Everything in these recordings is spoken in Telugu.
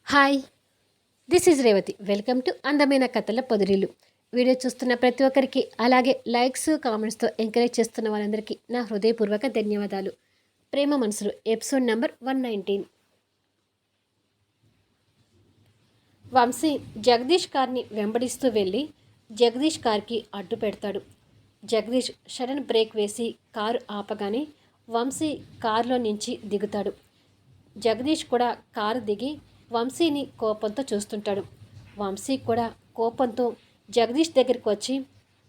Hi, this is Revathi. Welcome to అందమైన కథల పొదిరిల్లు. వీడియో చూస్తున్న ప్రతి ఒక్కరికి, అలాగే లైక్స్ కామెంట్స్తో ఎంకరేజ్ చేస్తున్న వాళ్ళందరికీ నా హృదయపూర్వక ధన్యవాదాలు. ప్రేమ మనసులు ఎపిసోడ్ నెంబర్ 119. వంశీ జగదీష్ కార్ని వెంబడిస్తూ వెళ్ళి జగదీష్ కార్కి అడ్డు పెడతాడు. జగదీష్ సడన్ బ్రేక్ వేసి కారు ఆపగానే వంశీ కారులో నుంచి దిగుతాడు. జగదీష్ కూడా కారు దిగి వంశీని కోపంతో చూస్తుంటాడు. వంశీ కూడా కోపంతో జగదీష్ దగ్గరికి వచ్చి,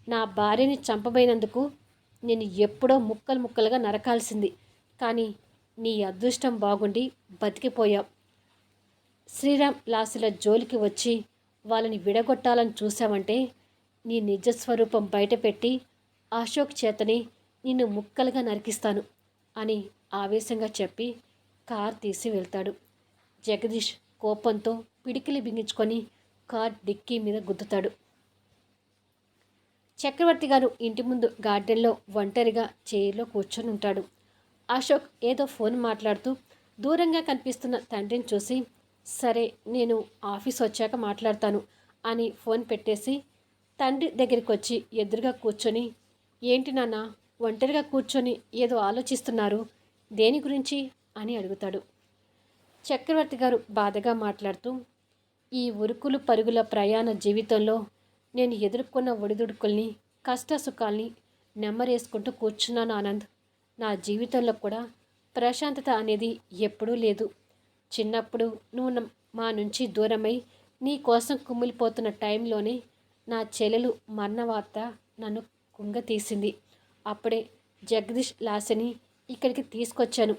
నా భార్యని చంపబోయినందుకు నేను ఎప్పుడో ముక్కలు ముక్కలుగా నరకాల్సింది, కానీ నీ అదృష్టం బాగుండి బతికిపోయావు. శ్రీరామ్ లాసుల జోలికి వచ్చి వాళ్ళని విడగొట్టాలని చూసావంటే నీ నిజస్వరూపం బయటపెట్టి అశోక్ చేతని నిన్ను ముక్కలుగా నరికిస్తాను అని ఆవేశంగా చెప్పి కార్ తీసి వెళ్తాడు. జగదీష్ కోపంతో పిడికిలి బిగించుకొని కార్ డిక్కీ మీద గుద్దుతాడు. చక్రవర్తి గారు ఇంటి ముందు గార్డెన్లో ఒంటరిగా చైర్లో కూర్చొని ఉంటాడు. అశోక్ ఏదో ఫోన్ మాట్లాడుతూ దూరంగా కనిపిస్తున్న తండ్రిని చూసి, సరే నేను ఆఫీస్ వచ్చాక మాట్లాడతాను అని ఫోన్ పెట్టేసి తండ్రి దగ్గరికి వచ్చి ఎదురుగా కూర్చొని, ఏంటి నాన్న ఒంటరిగా కూర్చొని ఏదో ఆలోచిస్తున్నారు, దేని గురించి అని అడుగుతాడు. చక్రవర్తి గారు బాధగా మాట్లాడుతూ, ఈ ఉరుకులు పరుగుల ప్రయాణ జీవితంలో నేను ఎదుర్కొన్న ఒడిదుడుకుల్ని, కష్టసుఖాల్ని నెమ్మరేసుకుంటూ కూర్చున్నాను ఆనంద్. నా జీవితంలో కూడా ప్రశాంతత అనేది ఎప్పుడూ లేదు. చిన్నప్పుడు నువ్వు మా నుంచి దూరమై నీ కోసం కుమిలిపోతున్న టైంలోనే నా చెల్లెలు మరణవార్త నన్ను కుంగతీసింది. అప్పుడే జగదీష్ లాస్యని ఇక్కడికి తీసుకొచ్చాను.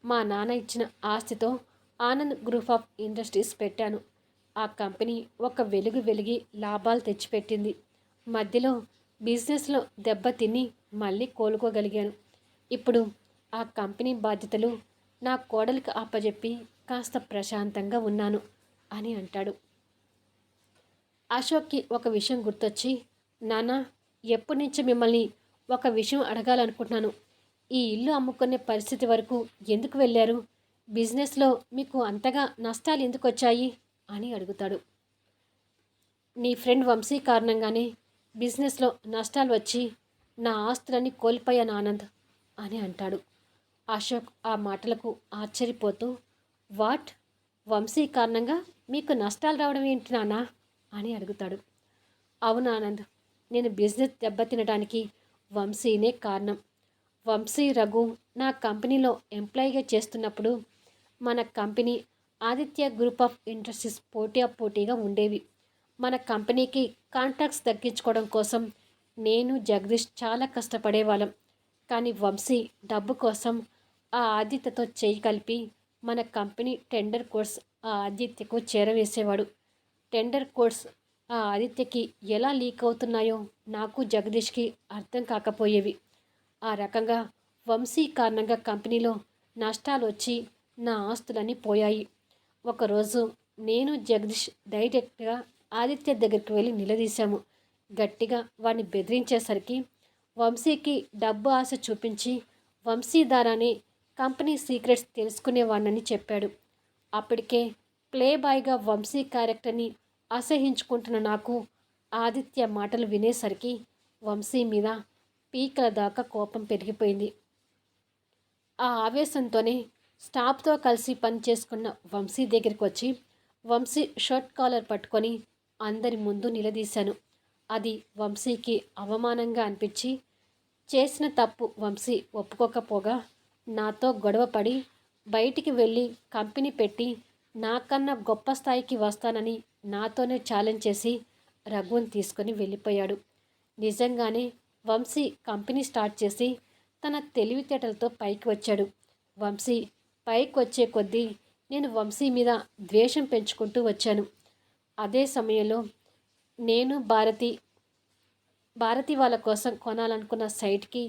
మా నాన్న ఇచ్చిన ఆస్తితో ఆనంద్ గ్రూప్ ఆఫ్ ఇండస్ట్రీస్ పెట్టాను. ఆ కంపెనీ ఒక వెలిగి లాభాలు తెచ్చిపెట్టింది. మధ్యలో బిజినెస్లో దెబ్బతిని మళ్ళీ కోలుకోగలిగాను. ఇప్పుడు ఆ కంపెనీ బాధ్యతలు నా కోడలికి అప్పజెప్పి కాస్త ప్రశాంతంగా ఉన్నాను అని అంటాడు. అశోక్కి ఒక విషయం గుర్తొచ్చి, నాన్న ఎప్పటి నుంచి మిమ్మల్ని ఒక విషయం అడగాలనుకుంటున్నాను. ఈ ఇల్లు అమ్ముకునే పరిస్థితి వరకు ఎందుకు వెళ్ళారు? బిజినెస్లో మీకు అంతగా నష్టాలు ఎందుకు వచ్చాయి అని అడుగుతాడు. నీ ఫ్రెండ్ వంశీ కారణంగానే బిజినెస్లో నష్టాలు వచ్చి నా ఆస్తులన్నీ కోల్పోయాను ఆనంద్ అని అంటాడు. అశోక్ ఆ మాటలకు ఆశ్చర్యపోతూ, వాట్, వంశీ కారణంగా మీకు నష్టాలు రావడం ఏంటి నాన్న అని అడుగుతాడు. అవును ఆనంద్, నేను బిజినెస్ దెబ్బతినడానికి వంశీనే కారణం. వంశీ రఘు నా కంపెనీలో ఎంప్లాయీగా చేస్తున్నప్పుడు మన company Aditya group of industries పోటీగా ఉండేవి. మన కంపెనీకి కాంట్రాక్ట్స్ తగ్గించుకోవడం కోసం నేను జగదీష్ చాలా కష్టపడేవాళ్ళం. కానీ వంశీ డబ్బు కోసం ఆ ఆదిత్యతో చేయి కలిపి మన కంపెనీ టెండర్ కోడ్స్ ఆ ఆదిత్యకు చేరవేసేవాడు. టెండర్ కోడ్స్ ఆ ఆదిత్యకి ఎలా లీక్ అవుతున్నాయో నాకు జగదీష్కి అర్థం కాకపోయేవి. ఆ రకంగా వంశీ కారణంగా కంపెనీలో నష్టాలు వచ్చి నా ఆస్తులన్నీ పోయాయి. ఒకరోజు నేను జగదీష్ డైరెక్ట్గా ఆదిత్య దగ్గరికి వెళ్ళి నిలదీశాము. గట్టిగా వాడిని బెదిరించేసరికి వంశీకి డబ్బు ఆశ చూపించి వంశీ ద్వారానే కంపెనీ సీక్రెట్స్ తెలుసుకునేవాడినని చెప్పాడు. అప్పటికే ప్లే బాయ్గా వంశీ క్యారెక్టర్ని అసహించుకుంటున్న నాకు ఆదిత్య మాటలు వినేసరికి వంశీ మీద పీకల దాకా కోపం పెరిగిపోయింది. ఆ ఆవేశంతోనే స్టాఫ్తో కలిసి పని చేసుకున్న వంశీ దగ్గరికి వచ్చి వంశీ షర్ట్ కాలర్ పట్టుకొని అందరి ముందు నిలదీశాను. అది వంశీకి అవమానంగా అనిపించి, చేసిన తప్పు వంశీ ఒప్పుకోకపోగా నాతో గొడవపడి బయటికి వెళ్ళి కంపెనీ పెట్టి నాకన్నా గొప్ప స్థాయికి వస్తానని నాతోనే ఛాలెంజ్ చేసి రఘుని తీసుకొని వెళ్ళిపోయాడు. నిజంగానే వంశీ కంపెనీ స్టార్ట్ చేసి తన తెలివితేటలతో పైకి వచ్చాడు. వంశీ పైకి వచ్చే కొద్దీ నేను వంశీ మీద ద్వేషం పెంచుకుంటూ వచ్చాను. అదే సమయంలో నేను భారతి వాళ్ళ కోసం కొనాలనుకున్న సైట్కి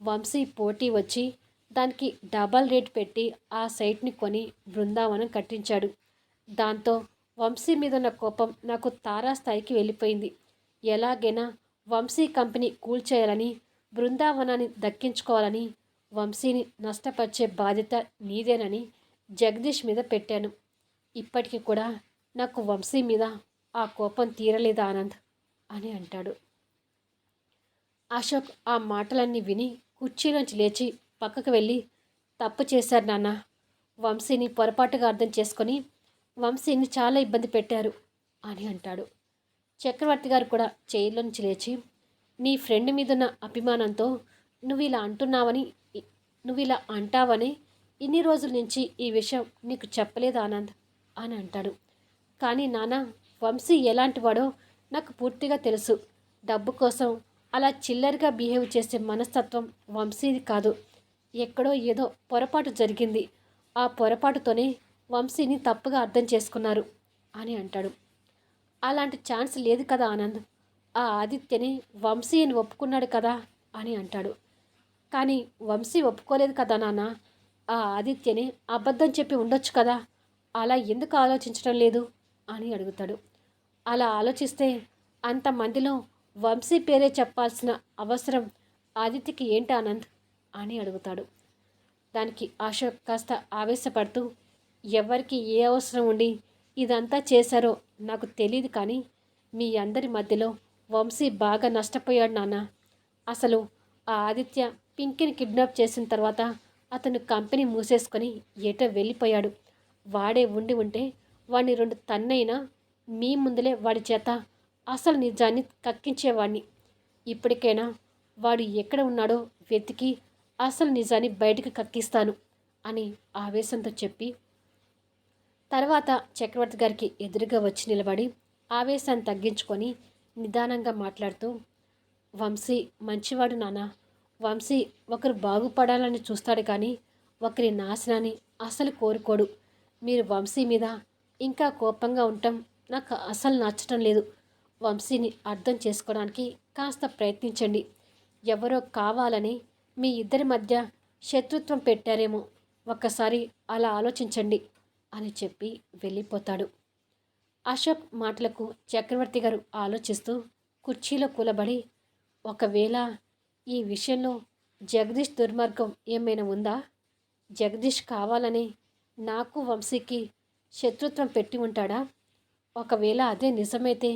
వంశీ పోటీ వచ్చి దానికి డబల్ రేట్ పెట్టి ఆ సైట్ని కొని బృందావనం కట్టించాడు. దాంతో వంశీ మీద ఉన్న కోపం నాకు తారాస్థాయికి వెళ్ళిపోయింది. ఎలాగైనా వంశీ కంపెనీ కూల్చేయాలని, బృందావనాన్ని దక్కించుకోవాలని, వంశీని నష్టపరిచే బాధ్యత నీదేనని జగదీష్ మీద పెట్టాను. ఇప్పటికీ కూడా నాకు వంశీ మీద ఆ కోపం తీరలేదు ఆనంద్ అని అంటాడు. అశోక్ ఆ మాటలన్నీ విని కుర్చీలోంచి లేచి పక్కకు వెళ్ళి, తప్పు చేశారు నాన్న. వంశీని పొరపాటుగా అర్థం చేసుకొని వంశీని చాలా ఇబ్బంది పెట్టారు అని అంటాడు. చక్రవర్తి గారు కూడా చైర్లో నుంచి లేచి, నీ ఫ్రెండ్ మీదున్న అభిమానంతో నువ్వు ఇలా అంటున్నావని నువ్వు ఇలా అంటావని ఇన్ని రోజుల నుంచి ఈ విషయం నీకు చెప్పలేదు ఆనంద్ అని అంటాడు. కానీ నాన్న, వంశీ ఎలాంటి వాడో నాకు పూర్తిగా తెలుసు. డబ్బు కోసం అలా చిల్లరగా బిహేవ్ చేసే మనస్తత్వం వంశీది కాదు. ఎక్కడో ఏదో పొరపాటు జరిగింది. ఆ పొరపాటుతోనే వంశీని తప్పుగా అర్థం చేసుకున్నారు అని అంటాడు. అలాంటి ఛాన్స్ లేదు కదా ఆనంద్. ఆ ఆదిత్యని వంశీ అని ఒప్పుకున్నాడు కదా అని అంటాడు. కానీ వంశీ ఒప్పుకోలేదు కదా నాన్న. ఆ ఆదిత్యని అబద్ధం చెప్పి ఉండొచ్చు కదా. అలా ఎందుకు ఆలోచించడం లేదు అని అడుగుతాడు. అలా ఆలోచిస్తే అంతమందిలో వంశీ పేరే చెప్పాల్సిన అవసరం ఆదిత్యకి ఏంటి ఆనంద్ అని అడుగుతాడు. దానికి అశోక్ కాస్త ఆవేశపడుతూ, ఎవరికి ఏ అవసరం ఉండి ఇదంతా చేశారో నాకు తెలియదు, కానీ మీ అందరి మధ్యలో వంశీ బాగా నష్టపోయాడు నాన్న. అసలు ఆ ఆదిత్య పింకీని కిడ్నాప్ చేసిన తర్వాత అతను కంపెనీ మూసేసుకొని ఏటో వెళ్ళిపోయాడు. వాడే ఉండి ఉంటే వాడిని 2 తన్నైనా మీ ముందులే వాడి చేత అసలు నిజాన్ని కక్కించేవాడిని. ఇప్పటికైనా వాడు ఎక్కడ ఉన్నాడో వెతికి అసలు నిజాన్ని బయటకు కక్కిస్తాను అని ఆవేశంతో చెప్పి, తర్వాత చక్రవర్తి గారికి ఎదురుగా వచ్చి నిలబడి ఆవేశాన్ని తగ్గించుకొని నిదానంగా మాట్లాడుతూ, వంశీ మంచివాడు నాన్న. వంశీ ఒకరు బాగుపడాలని చూస్తాడు, కానీ ఒకరి నాశనాన్ని అసలు కోరుకోడు. మీరు వంశీ మీద ఇంకా కోపంగా ఉండటం నాకు అసలు నచ్చటం లేదు. వంశీని అర్థం చేసుకోవడానికి కాస్త ప్రయత్నించండి. ఎవరో కావాలని మీ ఇద్దరి మధ్య శత్రుత్వం పెట్టారేమో, ఒక్కసారి అలా ఆలోచించండి అని చెప్పి వెళ్ళిపోతాడు. అశోక్ మాటలకు చక్రవర్తి గారు ఆలోచిస్తూ కుర్చీలో కూలబడి, ఒకవేళ ఈ విషయంలో జగదీష్ దుర్మార్గం ఏమైనా ఉందా? జగదీష్ కావాలని నాకు వంశీకి శత్రుత్వం పెట్టి ఉంటాడా? ఒకవేళ అదే నిజమైతే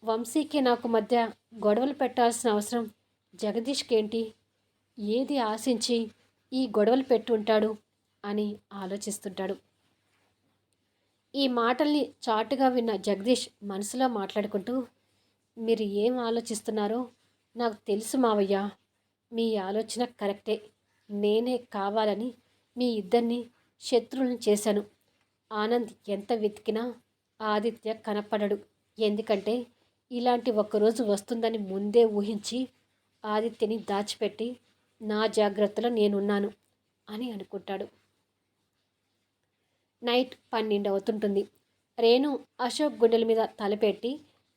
వంశీకి నాకు మధ్య గొడవలు పెట్టాల్సిన అవసరం జగదీష్కి ఏంటి? ఏది ఆశించి ఈ గొడవలు పెట్టి ఉంటాడు అని ఆలోచిస్తుంటాడు. ఈ మాటల్ని చాటుగా విన్న జగదీష్ మనసులో మాట్లాడుకుంటూ, మీరు ఏం ఆలోచిస్తున్నారో నాకు తెలుసు మావయ్య. మీ ఆలోచన కరెక్టే. నేనే కావాలని మీ ఇద్దరిని శత్రువులను చేశాను. ఆనంద్ ఎంత వెతికినా ఆదిత్య కనపడడు. ఎందుకంటే ఇలాంటి ఒక్కరోజు వస్తుందని ముందే ఊహించి ఆదిత్యని దాచిపెట్టి నా జాగ్రత్తలో నేనున్నాను అని అనుకుంటాడు. నైట్ 12 అవుతుంటుంది. రేణు అశోక్ గుండెల మీద తలపెట్టి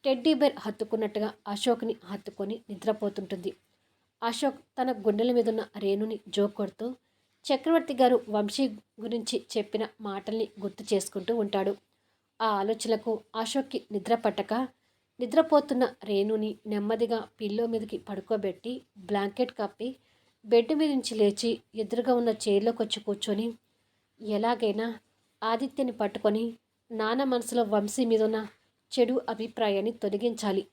టెడ్డీ బేర్ హత్తుకున్నట్టుగా అశోక్ని హత్తుకొని నిద్రపోతుంటుంది. అశోక్ తన గుండెల మీదున్న రేణుని జోకొడుతూ చక్రవర్తి గారు వంశీ గురించి చెప్పిన మాటల్ని గుర్తు చేసుకుంటూ ఉంటాడు. ఆ ఆలోచనలకు అశోక్కి నిద్ర పట్టక నిద్రపోతున్న రేణుని నెమ్మదిగా పిల్లో మీదకి పడుకోబెట్టి బ్లాంకెట్ కప్పి బెడ్ మీద నుంచి లేచి ఎదురుగా ఉన్న చైర్లోకి వచ్చి కూర్చొని, ఎలాగైనా ఆదిత్యని పట్టుకొని నాన్న మనసులో వంశీ మీద ఉన్న చెడు అభిప్రాయాన్ని తొలగించాలి.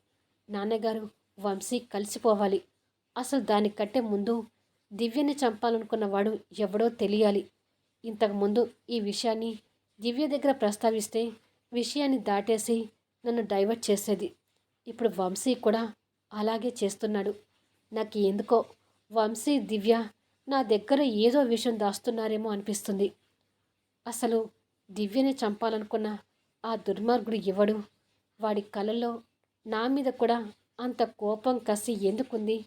నాన్నగారు వంశీ కలిసిపోవాలి. అసలు దానికంటే ముందు దివ్యని చంపాలనుకున్నవాడు ఎవడో తెలియాలి. ఇంతకుముందు ఈ విషయాన్ని దివ్య దగ్గర ప్రస్తావిస్తే విషయాన్ని దాటేసి నన్ను డైవర్ట్ చేసేది. ఇప్పుడు వంశీ కూడా అలాగే చేస్తున్నాడు. నాకు ఎందుకో వంశీ దివ్య నా దగ్గర ఏదో విషయం దాస్తున్నారేమో అనిపిస్తుంది. అసలు దివ్యని చంపాలనుకున్న ఆ దుర్మార్గుడు ఎవడు? వాడి కలలో నా మీద కూడా అంత కోపం కసి ఎందుకుంది?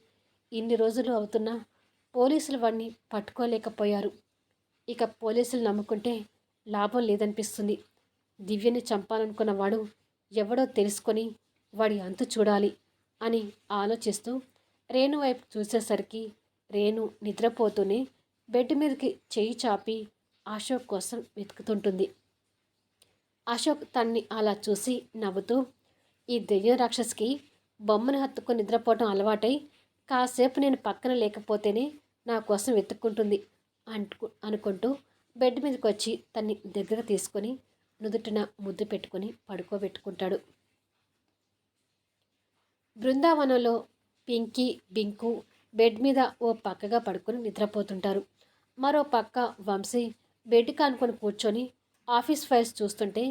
ఇన్ని రోజులు అవుతున్నా పోలీసులు వాడిని పట్టుకోలేకపోయారు. ఇక పోలీసులు నమ్ముకుంటే లాభం లేదనిపిస్తుంది. దివ్యని చంపాలనుకున్న వాడు ఎవడో తెలుసుకొని వాడి అంతు చూడాలి అని ఆలోచిస్తూ రేణు వైపు చూసేసరికి రేణు నిద్రపోతూనే బెడ్ మీదకి చేయి చాపి అశోక్ కోసం వెతుకుతుంటుంది. అశోక్ తన్ని అలా చూసి నవ్వుతూ, ఈ దెయ్యం రాక్షసికి బొమ్మను హత్తుకొని నిద్రపోవటం అలవాటై కాసేపు నేను పక్కన లేకపోతేనే నా కోసం వెతుక్కుంటుంది అనుకుంటూ బెడ్ మీదకి వచ్చి తన్ని దగ్గర తీసుకొని నుదుటిన ముద్దు పెట్టుకొని పడుకోబెట్టుకుంటాడు. బృందావనంలో పింకీ, బింకు బెడ్ మీద ఓ పక్కగా పడుకొని నిద్రపోతుంటారు. మరో పక్క వంశీ బెడ్ కానుకొని కూర్చొని ఆఫీస్ ఫైల్స్ చూస్తుంటే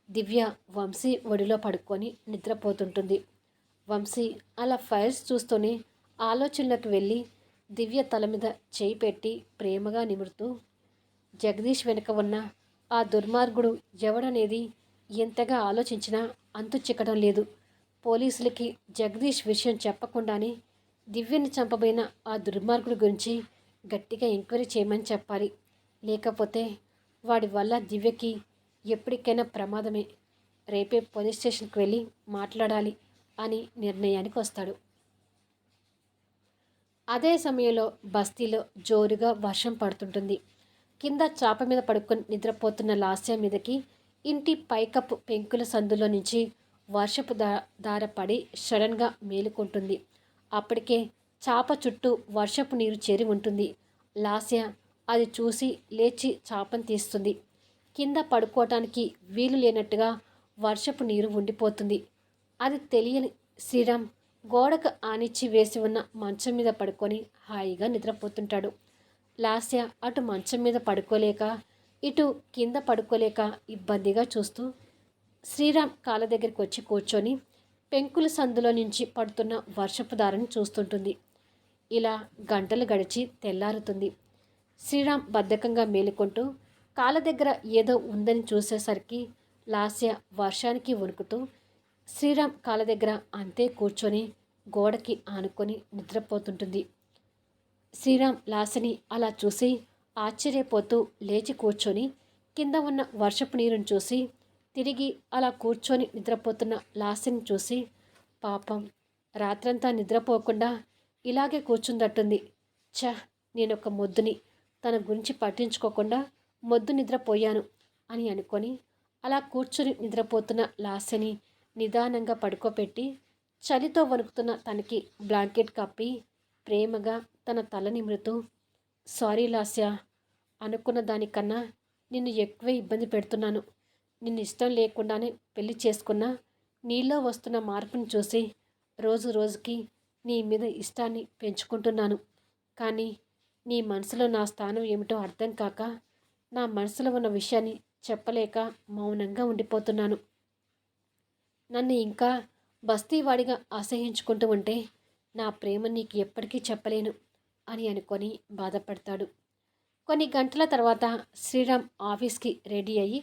దివ్య వంశీ ఒడిలో పడుకొని నిద్రపోతుంటుంది. వంశీ అలా ఫైల్స్ చూస్తూనే ఆలోచనలోకి వెళ్ళి దివ్య తల మీద చేయి పెట్టి ప్రేమగా నిమురుతూ, జగదీష్ వెనుక ఉన్న ఆ దుర్మార్గుడు ఎవడనేది ఎంతగా ఆలోచించినా అంతు చిక్కడం లేదు. పోలీసులకి జగదీష్ విషయం చెప్పకుండానే దివ్యని చంపబోయిన ఆ దుర్మార్గుడి గురించి గట్టిగా ఎంక్వైరీ చేయమని చెప్పాలి. లేకపోతే వాడి వల్ల దివ్యకి ఎప్పటికైనా ప్రమాదమే. రేపే పోలీస్ స్టేషన్కి వెళ్ళి మాట్లాడాలి అని నిర్ణయానికి వస్తాడు. అదే సమయంలో బస్తీలో జోరుగా వర్షం పడుతుంటుంది. కింద చాప మీద పడుకొని నిద్రపోతున్న లాస్య మీదకి ఇంటి పైకప్పు పెంకుల సందులో నుంచి వర్షపు దార పడి సడన్గా మేలుకుంటుంది. అప్పటికే చాప చుట్టూ వర్షపు నీరు చేరి ఉంటుంది. లాస్య అది చూసి లేచి చాపను తీస్తుంది. కింద పడుకోవటానికి వీలు లేనట్టుగా వర్షపు నీరు ఉండిపోతుంది. అది తెలియని శ్రీరామ్ గోడకు ఆనిచ్చి వేసి ఉన్న మంచం మీద పడుకొని హాయిగా నిద్రపోతుంటాడు. లాస్య అటు మంచం మీద పడుకోలేక ఇటు కింద పడుకోలేక ఇబ్బందిగా చూస్తూ శ్రీరామ్ కాళ్ళ దగ్గరికి వచ్చి కూర్చొని పెంకుల సందులో నుంచి పడుతున్న వర్షపు దారిని చూస్తుంటుంది. ఇలా గంటలు గడిచి తెల్లారుతుంది. శ్రీరామ్ బద్ధకంగా మేలుకుంటూ కాళ్ళ దగ్గర ఏదో ఉందని చూసేసరికి లాస్య వర్షానికి వణుకుతూ శ్రీరామ్ కాళ్ళ దగ్గర అంతే కూర్చొని గోడకి ఆనుకొని నిద్రపోతుంటుంది. శ్రీరామ్ లాస్యని అలా చూసి ఆశ్చర్యపోతూ లేచి కూర్చొని కింద ఉన్న వర్షపు నీరుని చూసి తిరిగి అలా కూర్చొని నిద్రపోతున్న లాస్యని చూసి, పాపం రాత్రంతా నిద్రపోకుండా ఇలాగే కూర్చుందట్టుంది. నేనొక మొద్దుని, తన గురించి పట్టించుకోకుండా మొద్దు నిద్రపోయాను అని అనుకొని అలా కూర్చొని నిద్రపోతున్న లాస్యని నిదానంగా పడుకోపెట్టి చలితో వణుకుతున్న తనకి బ్లాంకెట్ కప్పి ప్రేమగా తన తల నిమురుతూ, సారీ లాస్య, అనుకున్న దానికన్నా నిన్ను ఎక్కువే ఇబ్బంది పెడుతున్నాను. నిన్ను ఇష్టం లేకుండానే పెళ్లి చేసుకున్నా నీలో వస్తున్న మార్పును చూసి రోజు రోజుకి నీ మీద ఇష్టాన్ని పెంచుకుంటున్నాను. కానీ నీ మనసులో నా స్థానం ఏమిటో అర్థం కాక నా మనసులో ఉన్న విషయాన్ని చెప్పలేక మౌనంగా ఉండిపోతున్నాను. నన్ను ఇంకా బస్తీవాడిగా అసహించుకుంటూ ఉంటే నా ప్రేమ నీకు ఎప్పటికీ చెప్పలేను అని అనుకొని బాధపడతాడు. కొన్ని గంటల తర్వాత శ్రీరామ్ ఆఫీస్కి రెడీ అయ్యి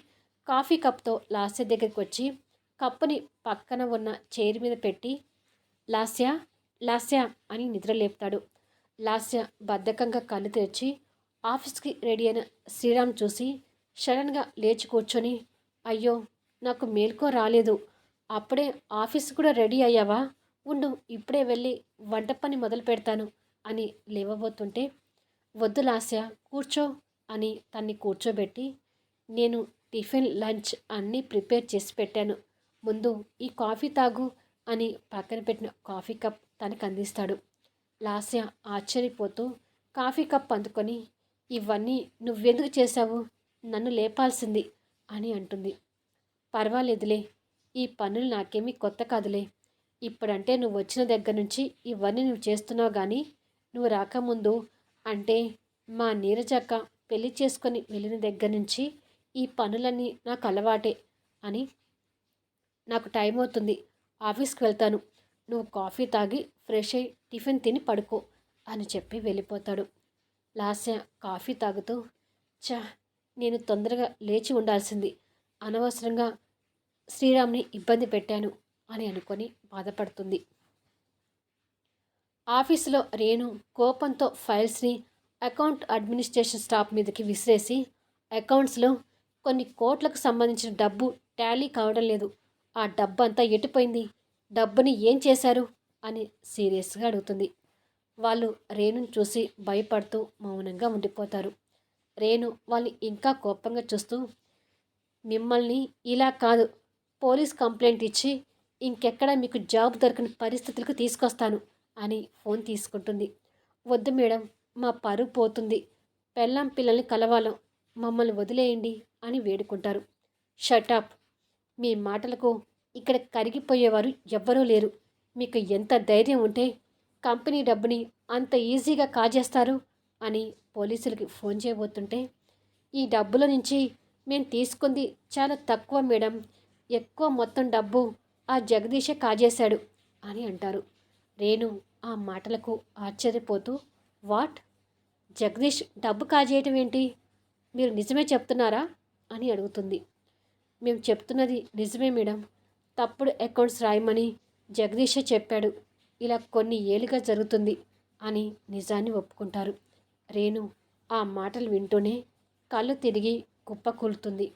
కాఫీ కప్తో లాస్య దగ్గరికి వచ్చి కప్పుని పక్కన ఉన్న చైర్ మీద పెట్టి లాస్య లాస్య అని నిద్రలేపుతాడు. లాస్య బద్ధకంగా కళ్ళు తెరిచి ఆఫీస్కి రెడీ అయిన శ్రీరామ్ చూసి సడన్గా లేచి కూర్చొని, అయ్యో నాకు మేల్కో రాలేదు, అప్పుడే ఆఫీస్ కూడా రెడీ అయ్యావా, ఉండు ఇప్పుడే వెళ్ళి వంట పని మొదలు పెడతాను అని లేవబోతుంటే, వద్దు లాస్య కూర్చో అని తన్ని కూర్చోబెట్టి, నేను టిఫిన్ లంచ్ అన్నీ ప్రిపేర్ చేసి పెట్టాను, ముందు ఈ కాఫీ తాగు అని పక్కన పెట్టిన కాఫీ కప్ తనకు అందిస్తాడు. లాస్య ఆశ్చర్యపోతూ కాఫీ కప్ అందుకొని, ఇవన్నీ నువ్వెందుకు చేశావు, నన్ను లేపాల్సింది అని అంటుంది. పర్వాలేదులే, ఈ పనులు నాకేమీ కొత్త కాదులే, ఇప్పుడంటే నువ్వు వచ్చిన దగ్గర నుంచి ఇవన్నీ నువ్వు చేస్తున్నావు, కానీ నువ్వు రాకముందు అంటే మా నీరజక్క పెళ్లి చేసుకొని వెళ్ళిన దగ్గర నుంచి ఈ పనులన్నీ నాకు అలవాటే అని, నాకు టైం అవుతుంది, ఆఫీస్కి వెళ్తాను, నువ్వు కాఫీ తాగి ఫ్రెష్ అయ్యి టిఫిన్ తిని పడుకో అని చెప్పి వెళ్ళిపోతాడు. లాస్య కాఫీ తాగుతూ, నేను తొందరగా లేచి ఉండాల్సింది, అనవసరంగా శ్రీరామ్ని ఇబ్బంది పెట్టాను అని అనుకొని బాధపడుతుంది. ఆఫీసులో రేణు కోపంతో ఫైల్స్ని అకౌంట్ అడ్మినిస్ట్రేషన్ స్టాఫ్ మీదకి విసిరేసి, అకౌంట్స్లో కొన్ని కోట్లకు సంబంధించిన డబ్బు టాలీ కావడం లేదు, ఆ డబ్బు అంతా ఎటుపోయింది, డబ్బుని ఏం చేశారు అని సీరియస్గా అడుగుతుంది. వాళ్ళు రేణుని చూసి భయపడుతూ మౌనంగా ఉండిపోతారు. రేణు వాళ్ళని ఇంకా కోపంగా చూస్తూ, మిమ్మల్ని ఇలా కాదు, పోలీస్ కంప్లైంట్ ఇచ్చి ఇంకెక్కడ మీకు జాబ్ దొరకని పరిస్థితులకు తీసుకొస్తాను అని ఫోన్ తీసుకుంటుంది. వద్దు మేడం, మా పరువు పోతుంది, పెళ్ళాం పిల్లల్ని కలవాలం, మమ్మల్ని వదిలేయండి అని వేడుకుంటారు. షటప్. మీ మాటలకు ఇక్కడ కరిగిపోయేవారు ఎవ్వరూ లేరు. మీకు ఎంత ధైర్యం ఉంటే కంపెనీ డబ్బుని అంత ఈజీగా కాజేస్తారు అని పోలీసులకి ఫోన్ చేయబోతుంటే, ఈ డబ్బుల నుంచి మేము తీసుకుంది చాలా తక్కువ మేడం, ఎక్కువ మొత్తం డబ్బు ఆ జగదీషే కాజేశాడు అని అంటారు. రేణు ఆ మాటలకు ఆశ్చర్యపోతూ, వాట్? జగదీష్ డబ్బు కాజేయటం ఏంటి? మీరు నిజమే చెప్తున్నారా అని అడుగుతుంది. మేము చెప్తున్నది నిజమే మేడం. తప్పుడు అకౌంట్స్ రాయమని జగదీషే చెప్పాడు. ఇలా కొన్ని ఏళ్ళుగా జరుగుతుంది అని నిజాన్ని ఒప్పుకుంటారు. రేణు ఆ మాటలు వింటూనే కళ్ళు తిరిగి కుప్పకూలుతుంది.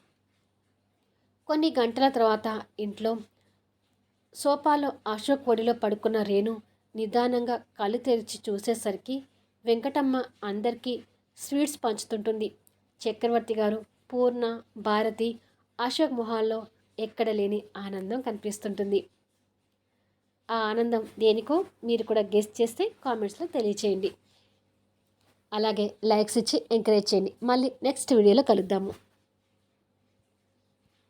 కొన్ని గంటల తర్వాత ఇంట్లో సోఫాలో అశోక్ ఒడిలో పడుకున్న రేణు నిదానంగా కళ్ళు తెరిచి చూసేసరికి వెంకటమ్మ అందరికీ స్వీట్స్ పంచుతుంటుంది. చక్రవర్తి గారు, పూర్ణ, భారతి, అశోక్ మొహాల్లో ఎక్కడ లేని ఆనందం కనిపిస్తుంటుంది. ఆ ఆనందం దేనికో మీరు కూడా గెస్ చేస్తే కామెంట్స్లో తెలియచేయండి. అలాగే లైక్స్ ఇచ్చి ఎంకరేజ్ చేయండి. మళ్ళీ నెక్స్ట్ వీడియోలో కలుద్దాము.